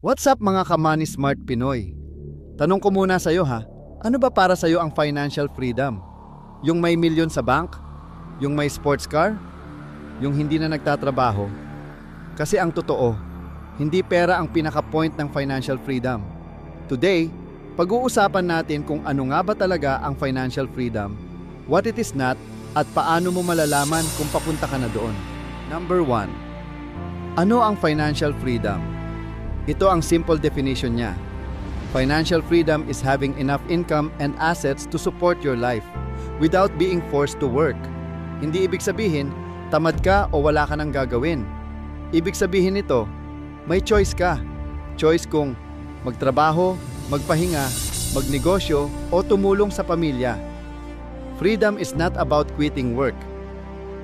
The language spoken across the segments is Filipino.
What's up mga ka-Money Smart Pinoy? Tanong ko muna sa'yo ha, ano ba para sa'yo ang financial freedom? Yung may milyon sa bank? Yung may sports car? Yung hindi na nagtatrabaho? Kasi ang totoo, hindi pera ang pinaka-point ng financial freedom. Today, pag-uusapan natin kung ano nga ba talaga ang financial freedom, what it is not, at paano mo malalaman kung papunta ka na doon. Number 1. Ano ang financial freedom? Ito ang simple definition niya. Financial freedom is having enough income and assets to support your life without being forced to work. Hindi ibig sabihin, tamad ka o wala ka nang gagawin. Ibig sabihin nito, may choice ka. Choice kung magtrabaho, magpahinga, magnegosyo o tumulong sa pamilya. Freedom is not about quitting work.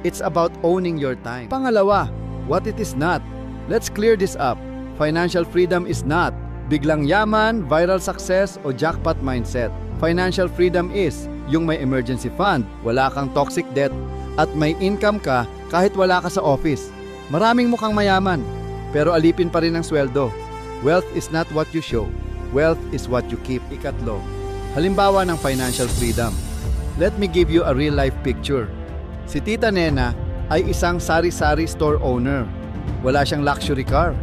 It's about owning your time. Pangalawa, what it is not. Let's clear this up. Financial freedom is not biglang yaman, viral success o jackpot mindset. Financial freedom is yung may emergency fund, wala kang toxic debt, at may income ka kahit wala ka sa office. Maraming mukhang mayaman, pero alipin pa rin ang sweldo. Wealth is not what you show. Wealth is what you keep. Ikatlo, halimbawa ng financial freedom. Let me give you a real-life picture. Si Tita Nena ay isang sari-sari store owner. Wala siyang luxury car.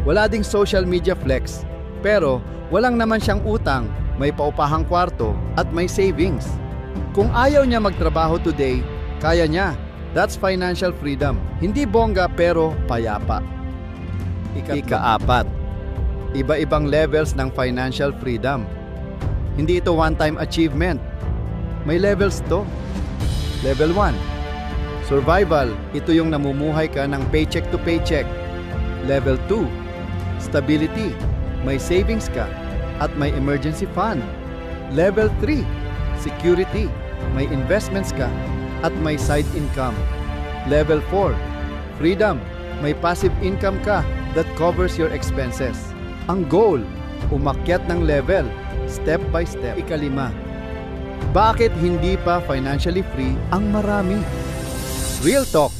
Wala ding social media flex, pero walang naman siyang utang, may paupahang kwarto at may savings. Kung ayaw niya magtrabaho today, kaya niya. That's financial freedom. Hindi bongga pero payapa. Ika-apat, iba-ibang levels ng financial freedom. Hindi ito one-time achievement. May levels to. Level 1, survival. Ito yung namumuhay ka ng paycheck to paycheck. Level 2, stability, may savings ka at may emergency fund. Level 3, security, may investments ka at may side income. Level 4, freedom, may passive income ka that covers your expenses. Ang goal, umakyat ng level, step by step. Ika-5, bakit hindi pa financially free ang marami? Real talk,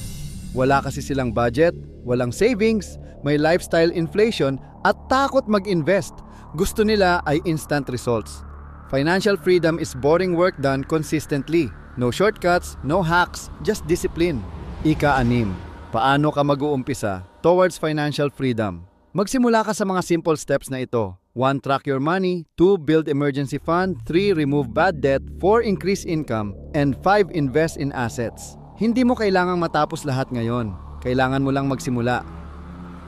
wala kasi silang budget, walang savings, may lifestyle inflation at takot mag-invest. Gusto nila ay instant results. Financial freedom is boring work done consistently. No shortcuts, no hacks, just discipline. Ika-6, paano ka mag-uumpisa towards financial freedom? Magsimula ka sa mga simple steps na ito. 1. Track your money. 2. Build emergency fund. 3. Remove bad debt. 4. Increase income. And 5. Invest in assets. Hindi mo kailangang matapos lahat ngayon. Kailangan mo lang magsimula.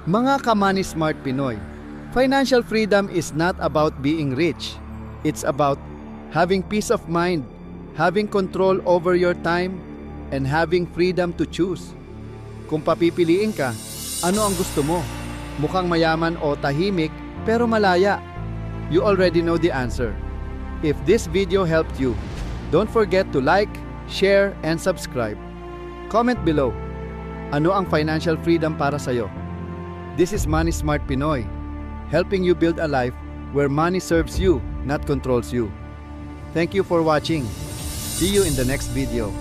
Mga ka-Money Smart Pinoy, financial freedom is not about being rich. It's about having peace of mind, having control over your time, and having freedom to choose. Kung papipiliin ka, ano ang gusto mo? Mukhang mayaman o tahimik pero malaya? You already know the answer. If this video helped you, don't forget to like, share, and subscribe. Comment below, ano ang financial freedom para sa'yo? This is Money Smart Pinoy, helping you build a life where money serves you, not controls you. Thank you for watching. See you in the next video.